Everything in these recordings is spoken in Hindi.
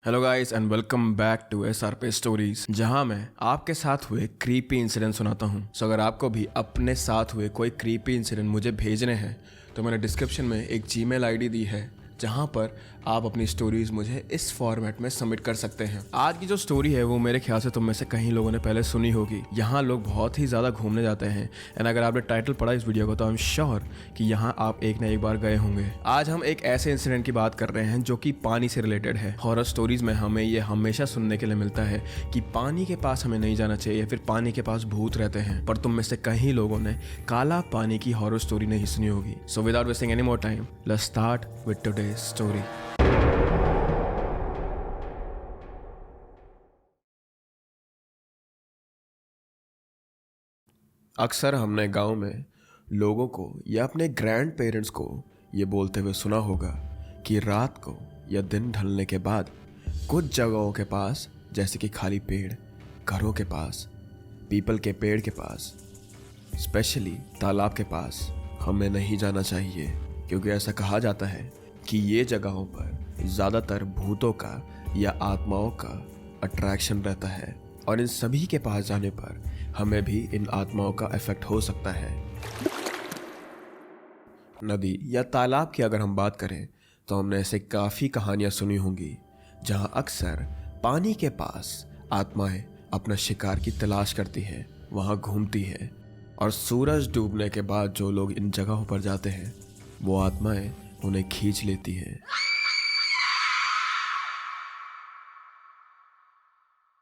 Hello guys and welcome back to SRP stories, जहां मैं आपके साथ हुए क्रीपी इंसिडेंट सुनाता हूं। सो अगर आपको भी अपने साथ हुए कोई क्रीपी इंसिडेंट मुझे भेजने हैं तो मैंने डिस्क्रिप्शन में एक जीमेल आईडी दी है जहां पर आप अपनी स्टोरीज मुझे इस फॉर्मेट में सबमिट कर सकते हैं। आज की जो स्टोरी है वो मेरे ख्याल से तुम में से कई लोगों ने पहले सुनी होगी। यहाँ लोग बहुत ही ज़्यादा घूमने जाते हैं एंड अगर आपने टाइटल पढ़ा इस वीडियो को तो आई एम श्योर कि यहाँ आप एक ना एक बार गए होंगे। आज हम एक ऐसे इंसिडेंट की बात कर रहे हैं जो कि पानी से रिलेटेड है। हॉरर स्टोरीज में हमें ये हमेशा सुनने के लिए मिलता है कि पानी के पास हमें नहीं जाना चाहिए, फिर पानी के पास भूत रहते हैं। पर तुम में से कई लोगों ने काला पानी की हॉरर स्टोरी नहीं सुनी होगी। So without wasting any more time, let's start with today's story. अक्सर हमने गांव में लोगों को या अपने ग्रैंड पेरेंट्स को ये बोलते हुए सुना होगा कि रात को या दिन ढलने के बाद कुछ जगहों के पास, जैसे कि खाली पेड़, घरों के पास, पीपल के पेड़ के पास, स्पेशली तालाब के पास हमें नहीं जाना चाहिए, क्योंकि ऐसा कहा जाता है कि ये जगहों पर ज़्यादातर भूतों का या आत्माओं का अट्रैक्शन रहता है और इन सभी के पास जाने पर हमें भी इन आत्माओं का इफेक्ट हो सकता है। नदी या तालाब की अगर हम बात करें तो हमने ऐसे काफ़ी कहानियां सुनी होंगी जहां अक्सर पानी के पास आत्माएं अपना शिकार की तलाश करती हैं, वहां घूमती हैं और सूरज डूबने के बाद जो लोग इन जगहों पर जाते हैं वो आत्माएं उन्हें खींच लेती हैं।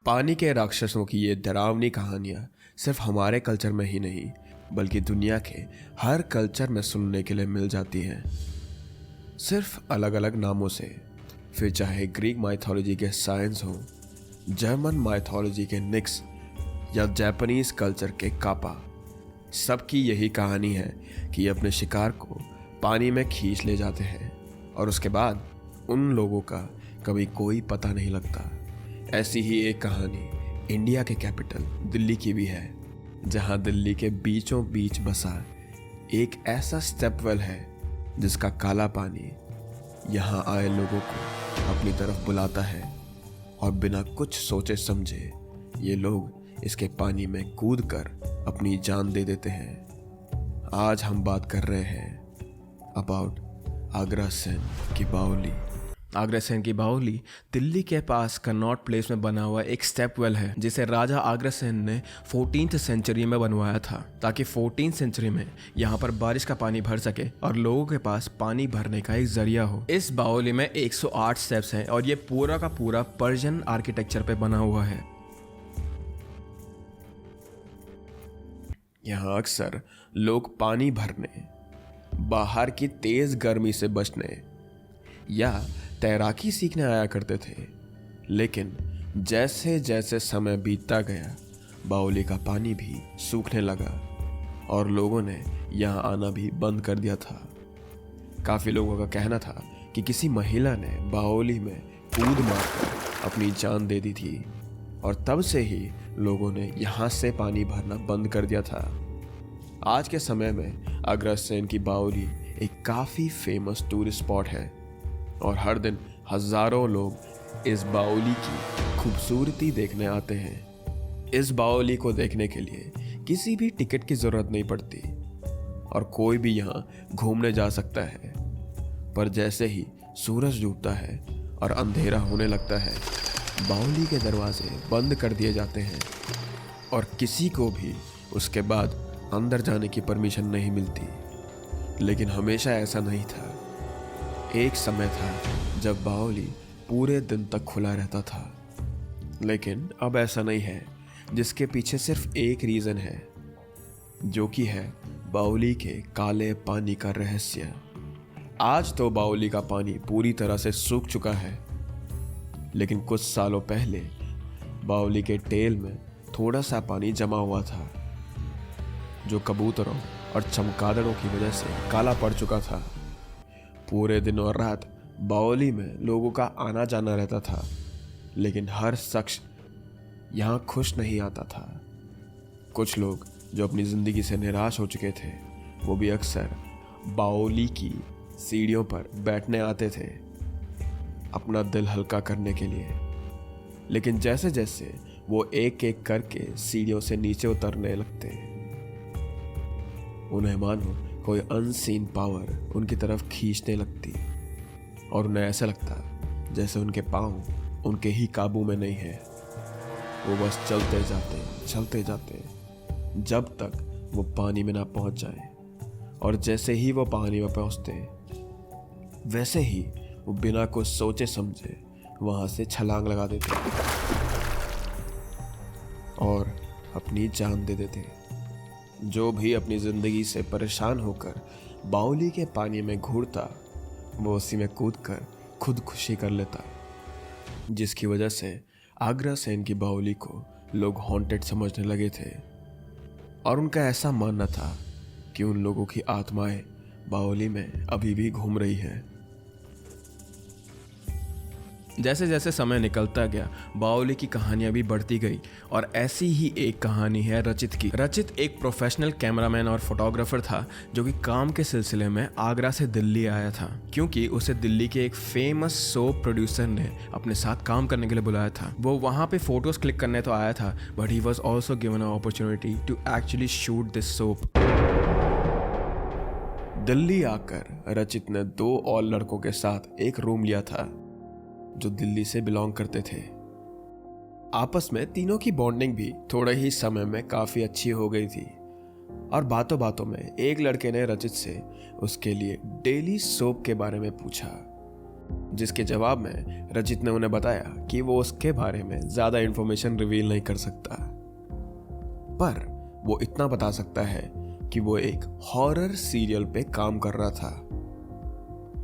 पानी के राक्षसों की ये डरावनी कहानियां सिर्फ हमारे कल्चर में ही नहीं बल्कि दुनिया के हर कल्चर में सुनने के लिए मिल जाती हैं, सिर्फ अलग अलग नामों से। फिर चाहे ग्रीक माइथोलॉजी के साइंस हो, जर्मन माइथोलॉजी के निक्स या जापानीज कल्चर के कापा, सबकी यही कहानी है कि अपने शिकार को पानी में खींच ले जाते हैं और उसके बाद उन लोगों का कभी कोई पता नहीं लगता। ऐसी ही एक कहानी इंडिया के कैपिटल दिल्ली की भी है, जहां दिल्ली के बीचों बीच बसा एक ऐसा स्टेपवेल है जिसका काला पानी यहां आए लोगों को अपनी तरफ बुलाता है और बिना कुछ सोचे समझे ये लोग इसके पानी में कूदकर अपनी जान दे देते हैं। आज हम बात कर रहे हैं अबाउट आगरा सेन की बावली। आगरा सेन की बावली दिल्ली के पास कनॉट प्लेस में बना हुआ एक स्टेपवेल है जिसे राजा आगरा सेन ने 14th सेंचुरी में बनवाया था ताकि 14th सेंचुरी में यहाँ पर बारिश का पानी भर सके और लोगों के पास पानी भरने का एक जरिया हो। इस बावली में 108 स्टेप्स हैं और ये पूरा का पूरा पर्शियन आर्किटेक्चर पे बना हुआ है। यहाँ अक्सर लोग पानी भरने, बाहर की तेज गर्मी से बचने या तैराकी सीखने आया करते थे, लेकिन जैसे जैसे समय बीतता गया बावली का पानी भी सूखने लगा और लोगों ने यहाँ आना भी बंद कर दिया था। काफ़ी लोगों का कहना था कि किसी महिला ने बावली में कूद मारकर अपनी जान दे दी थी और तब से ही लोगों ने यहाँ से पानी भरना बंद कर दिया था। आज के समय में आगरा सेन की बावली एक काफ़ी फेमस टूरिस्ट स्पॉट है और हर दिन हजारों लोग इस बावली की खूबसूरती देखने आते हैं। इस बावली को देखने के लिए किसी भी टिकट की ज़रूरत नहीं पड़ती और कोई भी यहाँ घूमने जा सकता है। पर जैसे ही सूरज डूबता है और अंधेरा होने लगता है, बावली के दरवाजे बंद कर दिए जाते हैं और किसी को भी उसके बाद अंदर जाने की परमिशन नहीं मिलती। लेकिन हमेशा ऐसा नहीं था। एक समय था जब बावली पूरे दिन तक खुला रहता था, लेकिन अब ऐसा नहीं है, जिसके पीछे सिर्फ एक रीज़न है, जो कि है बावली के काले पानी का रहस्य। आज तो बावली का पानी पूरी तरह से सूख चुका है, लेकिन कुछ सालों पहले बावली के टेल में थोड़ा सा पानी जमा हुआ था, जो कबूतरों और चमगादड़ों की वजह से काला पड़ चुका था। पूरे दिन और रात बावली में लोगों का आना जाना रहता था, लेकिन हर शख्स यहाँ खुश नहीं आता था। कुछ लोग जो अपनी ज़िंदगी से निराश हो चुके थे वो भी अक्सर बावली की सीढ़ियों पर बैठने आते थे। अपना दिल हल्का करने के लिए। लेकिन जैसे जैसे वो एक एक करके सीढ़ियों से नीचे उतरने लगते, उन्हें मानो कोई अनसीन पावर उनकी तरफ खींचने लगती और उन्हें ऐसा लगता जैसे उनके पाँव उनके ही काबू में नहीं है। वो बस चलते जाते जब तक वो पानी में ना पहुंच जाए, और जैसे ही वो पानी में पहुंचते वैसे ही वो बिना कुछ सोचे समझे वहां से छलांग लगा देते और अपनी जान दे देते। जो भी अपनी जिंदगी से परेशान होकर बाउली के पानी में घूरता वो उसी में कूदकर खुदकुशी कर लेता, जिसकी वजह से आगरा सेन की बाउली को लोग हॉन्टेड समझने लगे थे और उनका ऐसा मानना था कि उन लोगों की आत्माएं बाउली में अभी भी घूम रही है। जैसे जैसे समय निकलता गया बाउली की कहानियां भी बढ़ती गई और ऐसी ही एक कहानी है रचित की। रचित एक प्रोफेशनल कैमरामैन और फोटोग्राफर था जो कि काम के सिलसिले में आगरा से दिल्ली आया था, क्योंकि उसे दिल्ली के एक फेमस सोप प्रोड्यूसर ने अपने साथ काम करने के लिए बुलाया था। वो वहाँ पे फोटोज क्लिक करने तो आया था, but he was also given a opportunity to actually shoot this soap. Delhi आकर रचित ने 2 और लड़कों के साथ एक रूम लिया था जो दिल्ली से बिलोंग करते थे। आपस में तीनों की बॉन्डिंग भी थोड़े ही समय में काफी अच्छी हो गई थी और बातों बातों में एक लड़के ने रचित से उसके लिए डेली सोप के बारे में पूछा, जिसके जवाब में रचित ने उन्हें बताया कि वो उसके बारे में ज्यादा इंफॉर्मेशन रिवील नहीं कर सकता, पर वो इतना बता सकता है कि वो एक हॉरर सीरियल पे काम कर रहा था,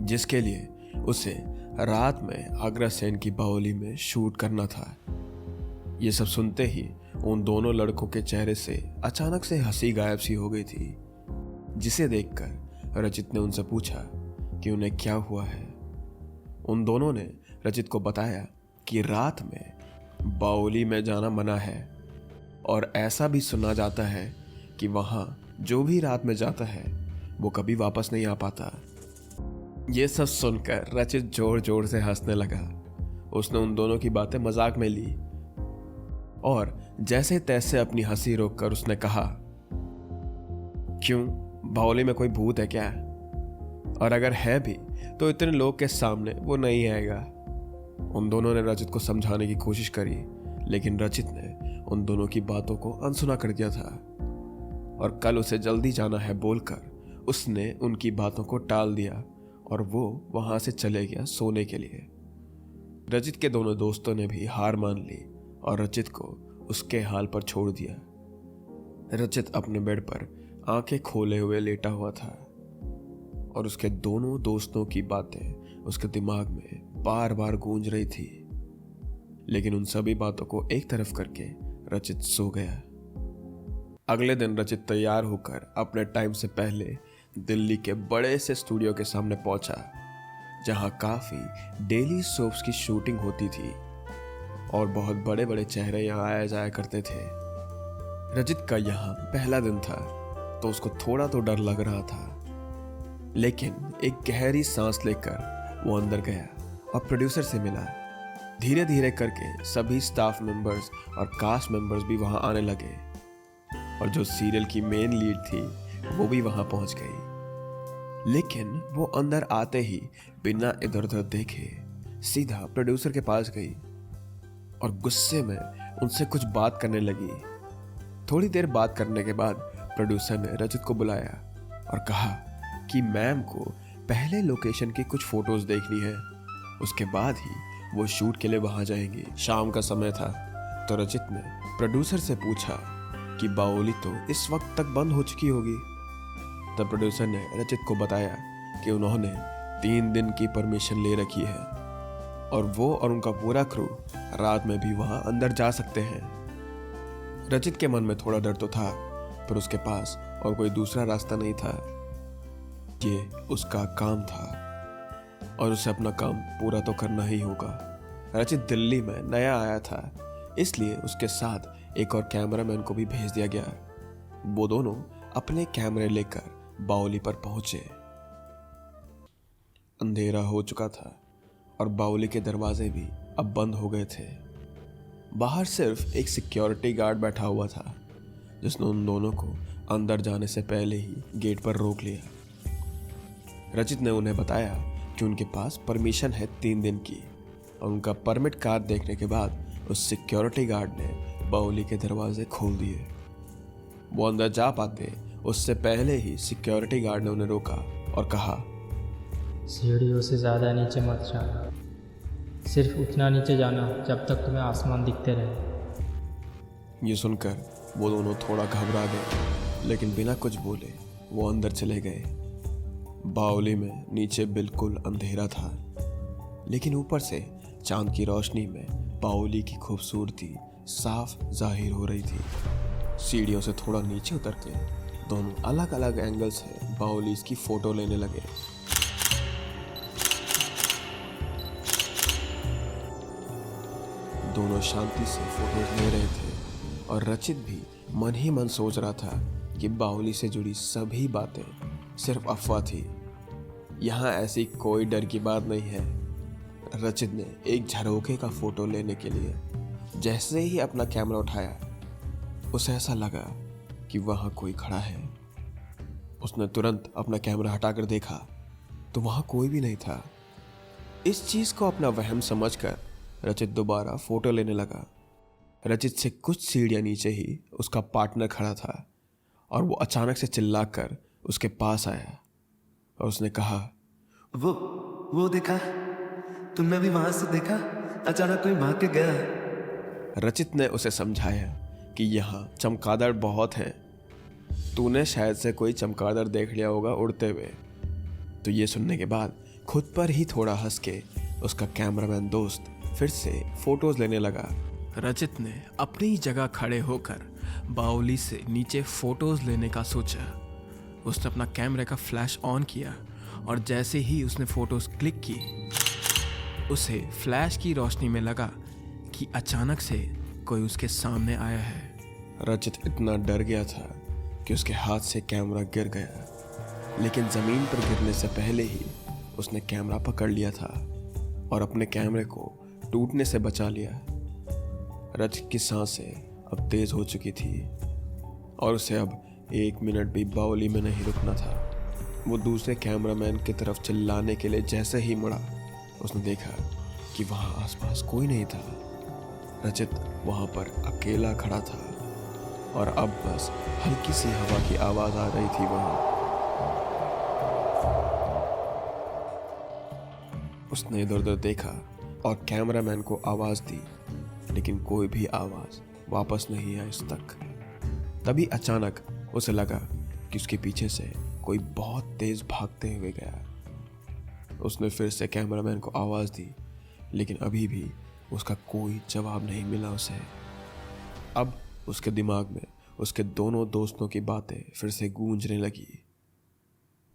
जिसके लिए उसे रात में आगरा सेन की बाउली में शूट करना था। ये सब सुनते ही उन दोनों लड़कों के चेहरे से अचानक से हंसी गायब सी हो गई थी, जिसे देखकर रचित ने उनसे पूछा कि उन्हें क्या हुआ है। उन दोनों ने रचित को बताया कि रात में बाउली में जाना मना है और ऐसा भी सुना जाता है कि वहां जो भी रात में जाता है वो कभी वापस नहीं आ पाता। ये सब सुनकर रचित जोर जोर से हंसने लगा। उसने उन दोनों की बातें मजाक में ली और जैसे तैसे अपनी हंसी रोककर उसने कहा, क्यों, बाउली में कोई भूत है क्या? और अगर है भी तो इतने लोग के सामने वो नहीं आएगा। उन दोनों ने रचित को समझाने की कोशिश करी, लेकिन रचित ने उन दोनों की बातों को अनसुना कर दिया था और कल उसे जल्दी जाना है बोलकर उसने उनकी बातों को टाल दिया और वो वहां से चले गया सोने के लिए। रचित के दोनों दोस्तों ने भी हार मान ली और रचित को उसके हाल पर छोड़ दिया। रचित अपने बेड पर आंखें खोले हुए लेटा हुआ था और उसके दोनों दोस्तों की बातें उसके दिमाग में बार बार गूंज रही थी, लेकिन उन सभी बातों को एक तरफ करके रचित सो गया। अगले दिन रचित तैयार होकर अपने टाइम से पहले दिल्ली के बड़े से स्टूडियो के सामने पहुंचा, जहां काफी डेली सोप्स की शूटिंग होती थी और बहुत बड़े बड़े चेहरे यहां आया जाया करते थे। रचित का यहां पहला दिन था तो उसको थोड़ा तो डर लग रहा था, लेकिन एक गहरी सांस लेकर वो अंदर गया और प्रोड्यूसर से मिला। धीरे धीरे करके सभी स्टाफ मेंबर्स और कास्ट मेंबर्स भी वहां आने लगे और जो सीरियल की मेन लीड थी वो भी वहां पहुंच गई। लेकिन वो अंदर आते ही बिना इधर उधर देखे सीधा प्रोड्यूसर के पास गई और गुस्से में उनसे कुछ बात करने लगी। थोड़ी देर बात करने के बाद प्रोड्यूसर ने रचित को बुलाया और कहा कि मैम को पहले लोकेशन की कुछ फोटोज देखनी है, उसके बाद ही वो शूट के लिए वहां जाएंगे। शाम का समय था तो रचित ने प्रोड्यूसर से पूछा कि बाउली तो इस वक्त तक बंद हो चुकी होगी। तब प्रोड्यूसर ने रचित को बताया कि उन्होंने 3 दिन की परमिशन ले रखी है और वो और उनका पूरा क्रू रात में भी वहां अंदर जा सकते हैं। रचित के मन में थोड़ा डर तो था, पर उसके पास और कोई दूसरा रास्ता नहीं था। ये उसका काम था और उसे अपना काम पूरा तो करना ही होगा। रचित दिल्ली में नया आया था, इसलिए उसके साथ एक और कैमरामैन को भी भेज दिया गया। वो दोनों अपने कैमरे लेकर बाउली पर पहुंचे। अंधेरा हो चुका था और बाउली के दरवाजे भी अब बंद हो गए थे। बाहर सिर्फ एक सिक्योरिटी गार्ड बैठा हुआ था जिसने उन दोनों को अंदर जाने से पहले ही गेट पर रोक लिया। रचित ने उन्हें बताया कि उनके पास परमिशन है 3 दिन की, और उनका परमिट कार्ड देखने के बाद उस सिक्योरिटी गार्ड ने बाउली के दरवाजे खोल दिए। वो अंदर जा पाते उससे पहले ही सिक्योरिटी गार्ड ने उन्हें रोका और कहा, सीढ़ियों से ज़्यादा नीचे मत जाना, सिर्फ उतना नीचे जाना जब तक तुम्हें आसमान दिखते रहे। ये सुनकर वो दोनों थोड़ा घबरा गए, लेकिन बिना कुछ बोले वो अंदर चले गए। बाउली में नीचे बिल्कुल अंधेरा था, लेकिन ऊपर से चांद की रोशनी में बाउली की खूबसूरती साफ जाहिर हो रही थी। सीढ़ियों से थोड़ा नीचे उतर के दोनों अलग अलग एंगल से बाउली की फोटो लेने लगे। दोनों शांति से फोटोज ले रहे थे और रचित भी मन ही मन सोच रहा था कि बाउली से जुड़ी सभी बातें सिर्फ अफवाह थी। यहाँ ऐसी कोई डर की बात नहीं है। रचित ने एक झरोखे का फोटो लेने के लिए जैसे ही अपना कैमरा उठाया, उसे ऐसा लगा कि वहाँ कोई खड़ा है। उसने तुरंत अपना कैमरा हटाकर देखा तो वहाँ कोई भी नहीं था। इस चीज़ को अपना वहम समझकर रचित दोबारा फोटो लेने लगा। रचित से कुछ सीढ़ियाँ नीचे ही उसका पार्टनर खड़ा था और वो अचानक से चिल्लाकर उसके पास आया और उसने कहा, वो देखा, तुमने भी वहां से देखा? अचानक कोई भाग के गया। रचित ने उसे समझाया कि यहाँ चमगादड़ बहुत हैं, तूने शायद से कोई चमगादड़ देख लिया होगा उड़ते हुए। तो ये सुनने के बाद खुद पर ही थोड़ा हंस के उसका कैमरामैन दोस्त फिर से फोटोज लेने लगा। रचित ने अपनी जगह खड़े होकर बाउली से नीचे फोटोज लेने का सोचा। उसने अपना कैमरे का फ्लैश ऑन किया और जैसे ही उसने फोटोज क्लिक की, उसे फ्लैश की रोशनी में लगा कि अचानक से कोई उसके सामने आया है। रचित इतना डर गया था कि उसके हाथ से कैमरा गिर गया, लेकिन ज़मीन पर गिरने से पहले ही उसने कैमरा पकड़ लिया था और अपने कैमरे को टूटने से बचा लिया। रचित की सांसें अब तेज हो चुकी थी और उसे अब 1 मिनट भी बाउली में नहीं रुकना था। वो दूसरे कैमरामैन की तरफ चिल्लाने के लिए जैसे ही मुड़ा, उसने देखा कि वहाँ आसपास कोई नहीं था। रचित वहाँ पर अकेला खड़ा था और अब बस हल्की सी हवा की आवाज़ आ रही थी वहाँ। उसने इधर उधर देखा और कैमरामैन को आवाज़ दी, लेकिन कोई भी आवाज़ वापस नहीं आई उस तक। तभी अचानक उसे लगा कि उसके पीछे से कोई बहुत तेज़ भागते हुए गया। उसने फिर से कैमरामैन को आवाज़ दी, लेकिन अभी भी उसका कोई जवाब नहीं मिला उसे। अब उसके दिमाग में उसके दोनों दोस्तों की बातें फिर से गूंजने लगी।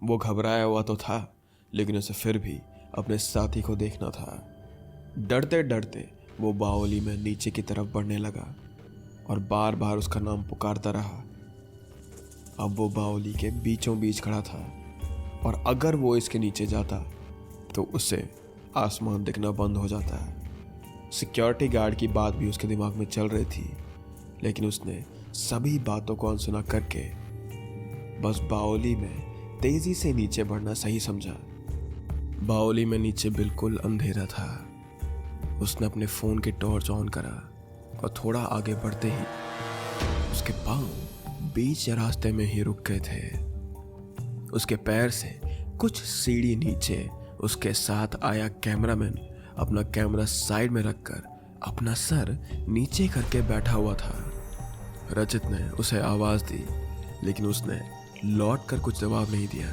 वो घबराया हुआ तो था, लेकिन उसे फिर भी अपने साथी को देखना था। डरते डरते वो बाउली में नीचे की तरफ बढ़ने लगा और बार बार उसका नाम पुकारता रहा। अब वो बाउली के बीचों बीच खड़ा था और अगर वो इसके नीचे जाता तो उसे आसमान दिखना बंद हो जाता है। सिक्योरिटी गार्ड की बात भी उसके दिमाग में चल रही थी, लेकिन उसने सभी बातों को अनसुना करके बस बाउली में तेजी से नीचे बढ़ना सही समझा। बाउली में नीचे बिल्कुल अंधेरा था। उसने अपने फ़ोन की टॉर्च ऑन करा और थोड़ा आगे बढ़ते ही उसके पांव बीच रास्ते में ही रुक गए थे। उसके पैर से कुछ सीढ़ी नीचे उसके साथ आया कैमरामैन अपना कैमरा साइड में रखकर अपना सर नीचे करके बैठा हुआ था। रचित ने उसे आवाज़ दी, लेकिन उसने लौट कर कुछ जवाब नहीं दिया।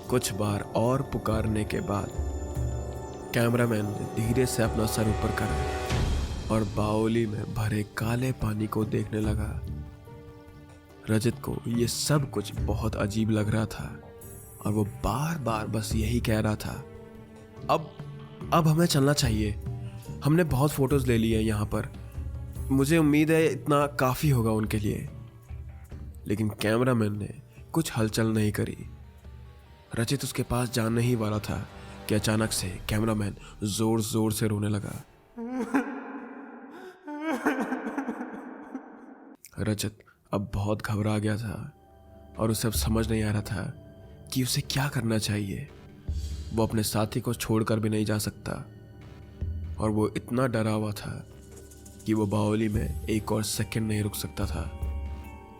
कुछ बार और पुकारने के बाद कैमरामैन ने धीरे से अपना सर ऊपर करा और बाउली में भरे काले पानी को देखने लगा। रचित को ये सब कुछ बहुत अजीब लग रहा था और वो बार बार बस यही कह रहा था, अब हमें चलना चाहिए। हमने बहुत फोटोज ले ली है यहाँ पर, मुझे उम्मीद है इतना काफ़ी होगा उनके लिए। लेकिन कैमरामैन ने कुछ हलचल नहीं करी। रचित उसके पास जाने ही वाला था कि अचानक से कैमरामैन जोर जोर से रोने लगा। रजत अब बहुत घबरा गया था और उसे अब समझ नहीं आ रहा था कि उसे क्या करना चाहिए। वो अपने साथी को छोड़कर भी नहीं जा सकता और वो इतना डरा हुआ था कि वो बावली में एक और सेकंड नहीं रुक सकता था।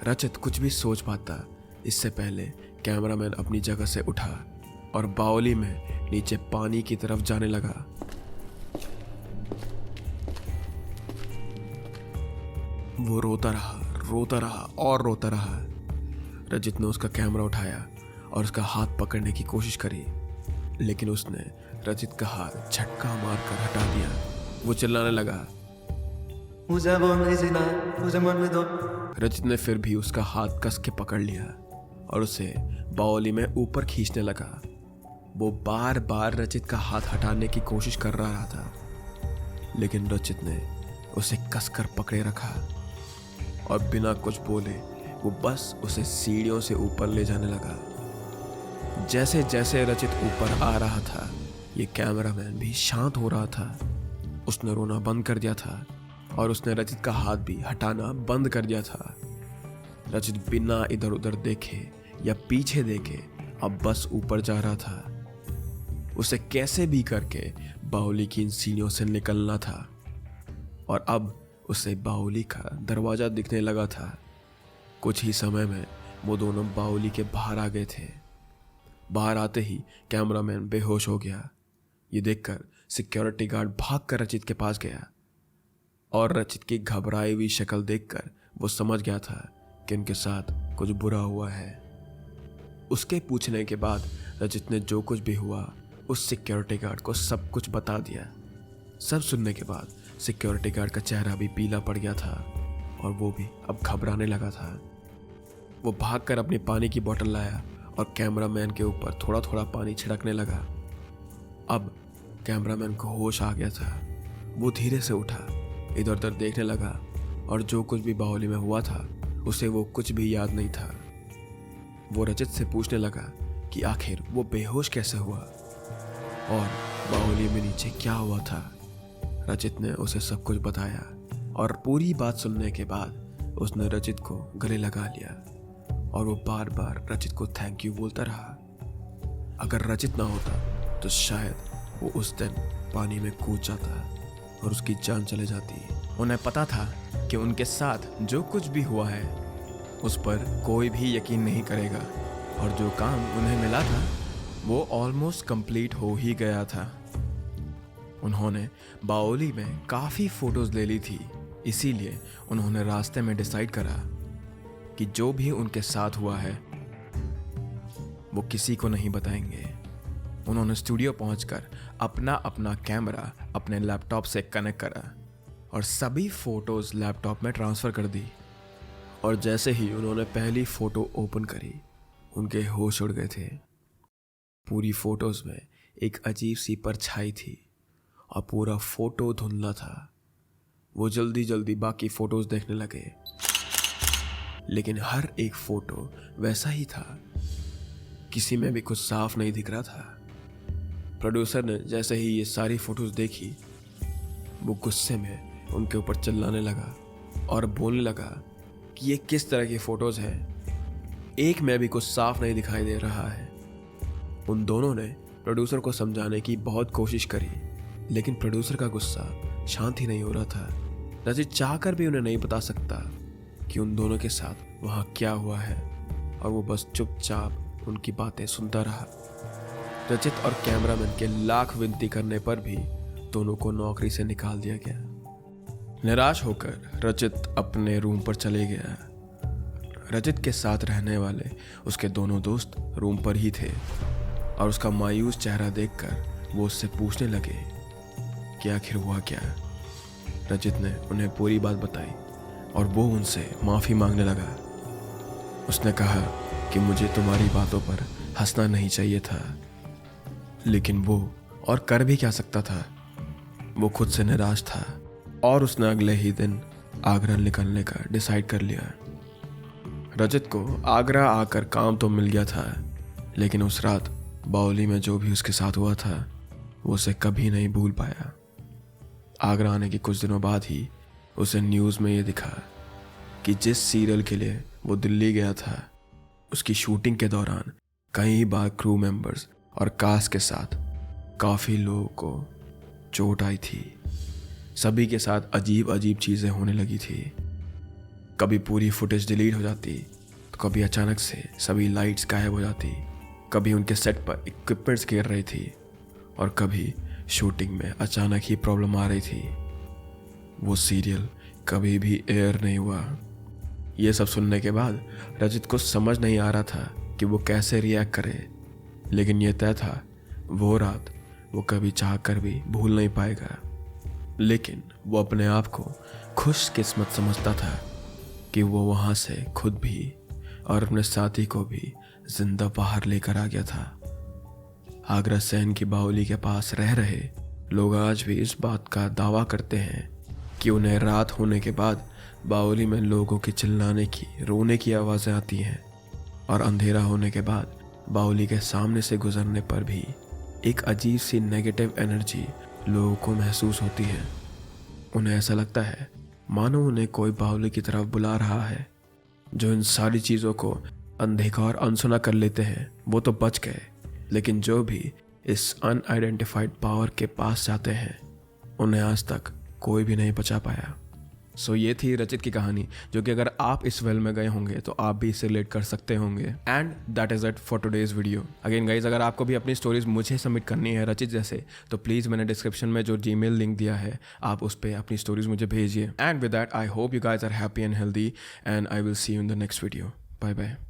रजत कुछ भी सोच पाता इससे पहले कैमरामैन अपनी जगह से उठा और बावली में नीचे पानी की तरफ जाने लगा। वो रोता रहा और रोता रहा। रजत ने उसका कैमरा उठाया और उसका हाथ पकड़ने की कोशिश करी, लेकिन उसने रजत का हाथ झटका मारकर हटा दिया। वो चिल्लाने लगा, मुझे वो नहीं जीना, मुझे मरने दो। रजत ने फिर भी उसका हाथ कस के पकड़ लिया और उसे बावली में ऊपर खींचने लगा। वो बार बार रजत का हाथ हटाने की कोशिश कर रहा था, लेकिन रजत ने उसे कसकर पकड़े रखा और बिना कुछ बोले वो बस उसे सीढ़ियों से ऊपर ले जाने लगा। जैसे जैसे रजत ऊपर आ रहा था, ये कैमरामैन भी शांत हो रहा था। उसने रोना बंद कर दिया था और उसने रजत का हाथ भी हटाना बंद कर दिया था। रजत बिना इधर उधर देखे या पीछे देखे अब बस ऊपर जा रहा था। उसे कैसे भी करके बावली की इन सीढ़ियों से निकलना था और अब उसे बावली का दरवाजा दिखने लगा था। कुछ ही समय में वो दोनों बावली के बाहर आ गए थे। बाहर आते ही कैमरामैन बेहोश हो गया। ये देखकर सिक्योरिटी गार्ड भागकर रचित के पास गया और रचित की घबराई हुई शक्ल देखकर वो समझ गया था कि उनके साथ कुछ बुरा हुआ है। उसके पूछने के बाद रचित ने जो कुछ भी हुआ उस सिक्योरिटी गार्ड को सब कुछ बता दिया। सब सुनने के बाद सिक्योरिटी गार्ड का चेहरा भी पीला पड़ गया था और वो भी अब घबराने लगा था। वो भागकर अपनी पानी की बोतल लाया और कैमरामैन के ऊपर थोड़ा थोड़ा पानी छिड़कने लगा। अब कैमरामैन को होश आ गया था। वो धीरे से उठा, इधर उधर देखने लगा और जो कुछ भी बावली में हुआ था उसे वो कुछ भी याद नहीं था। वो रजत से पूछने लगा कि आखिर वो बेहोश कैसे हुआ और बावली में नीचे क्या हुआ था। रजत ने उसे सब कुछ बताया और पूरी बात सुनने के बाद उसने रजत को गले लगा लिया और वो बार बार रजत को थैंक यू बोलता रहा। अगर रजत ना होता तो शायद वो उस दिन पानी में कूद जाता और उसकी जान चले जाती। उन्हें पता था कि उनके साथ जो कुछ भी हुआ है उस पर कोई भी यकीन नहीं करेगा और जो काम उन्हें मिला था वो ऑलमोस्ट कंप्लीट हो ही गया था। उन्होंने बाओली में काफ़ी फ़ोटोज़ ले ली थी, इसीलिए उन्होंने रास्ते में डिसाइड करा कि जो भी उनके साथ हुआ है वो किसी को नहीं बताएंगे। उन्होंने स्टूडियो पहुंचकर अपना अपना कैमरा अपने लैपटॉप से कनेक्ट करा और सभी फ़ोटोज़ लैपटॉप में ट्रांसफ़र कर दी। और जैसे ही उन्होंने पहली फ़ोटो ओपन करी उनके होश उड़ गए थे। पूरी फ़ोटोज़ में एक अजीब सी परछाई थी और पूरा फ़ोटो धुंधला था। वो जल्दी जल्दी बाकी फ़ोटोज़ देखने लगे, लेकिन हर एक फ़ोटो वैसा ही था, किसी में भी कुछ साफ नहीं दिख रहा था। प्रोड्यूसर ने जैसे ही ये सारी फ़ोटोज़ देखी वो गुस्से में उनके ऊपर चिल्लाने लगा और बोलने लगा कि ये किस तरह की फ़ोटोज़ हैं, एक में भी कुछ साफ नहीं दिखाई दे रहा है। उन दोनों ने प्रोड्यूसर को समझाने की बहुत कोशिश करी, लेकिन प्रोड्यूसर का गुस्सा शांत ही नहीं हो रहा था। रजत चाहकर भी उन्हें नहीं बता सकता कि उन दोनों के साथ वहाँ क्या हुआ है और वो बस चुपचाप उनकी बातें सुनता रहा। रजत और कैमरामैन के लाख विनती करने पर भी दोनों को नौकरी से निकाल दिया गया। निराश होकर रजत अपने रूम पर चले गया। रजत के साथ रहने वाले उसके दोनों दोस्त रूम पर ही थे और उसका मायूस चेहरा देखकर वो उससे पूछने लगे कि आखिर हुआ क्या। रजत ने उन्हें पूरी बात बताई और वो उनसे माफ़ी मांगने लगा। उसने कहा कि मुझे तुम्हारी बातों पर हंसना नहीं चाहिए था, लेकिन वो और कर भी क्या सकता था। वो खुद से निराश था और उसने अगले ही दिन आगरा निकलने का डिसाइड कर लिया। रजत को आगरा आकर काम तो मिल गया था, लेकिन उस रात बावली में जो भी उसके साथ हुआ था वो उसे कभी नहीं भूल पाया। आगरा आने के कुछ दिनों बाद ही उसे न्यूज़ में ये दिखा कि जिस सीरियल के लिए वो दिल्ली गया था, उसकी शूटिंग के दौरान कई बार क्रू मेंबर्स और कास्ट के साथ काफ़ी लोगों को चोट आई थी। सभी के साथ अजीब अजीब चीज़ें होने लगी थी। कभी पूरी फुटेज डिलीट हो जाती, तो कभी अचानक से सभी लाइट्स गायब हो जाती, कभी उनके सेट पर इक्विपमेंट्स गिर रही थी और कभी शूटिंग में अचानक ही प्रॉब्लम आ रही थी। वो सीरियल कभी भी एयर नहीं हुआ। ये सब सुनने के बाद रचित को समझ नहीं आ रहा था कि वो कैसे रिएक्ट करे, लेकिन ये तय था वो रात वो कभी चाह कर भी भूल नहीं पाएगा। लेकिन वो अपने आप को खुशकिस्मत समझता था कि वो वहाँ से खुद भी और अपने साथी को भी जिंदा बाहर लेकर आ गया था। आगरा शहर की बावली के पास रह रहे लोग आज भी इस बात का दावा करते हैं कि उन्हें रात होने के बाद बावली में लोगों के चिल्लाने की, रोने की आवाज़ें आती हैं और अंधेरा होने के बाद बावली के सामने से गुजरने पर भी एक अजीब सी नेगेटिव एनर्जी लोगों को महसूस होती है। उन्हें ऐसा लगता है मानो उन्हें कोई बावली की तरफ बुला रहा है। जो इन सारी चीज़ों को अनदेखा और अनसुना कर लेते हैं वो तो बच गए, लेकिन जो भी इस अनआइडेंटिफाइड पावर के पास जाते हैं उन्हें आज तक कोई भी नहीं बचा पाया। सो ये थी रचित की कहानी, जो कि अगर आप इस वेल में गए होंगे तो आप भी इससे रिलेट कर सकते होंगे। And that is it for today's video. Again guys, अगर आपको भी अपनी स्टोरीज मुझे सबमिट करनी है रचित जैसे, तो प्लीज़ मैंने डिस्क्रिप्शन में जो जीमेल लिंक दिया है आप उस पर अपनी स्टोरीज मुझे भेजिए। And with that I hope you guys are happy and healthy and I will see you in the next video. Bye bye.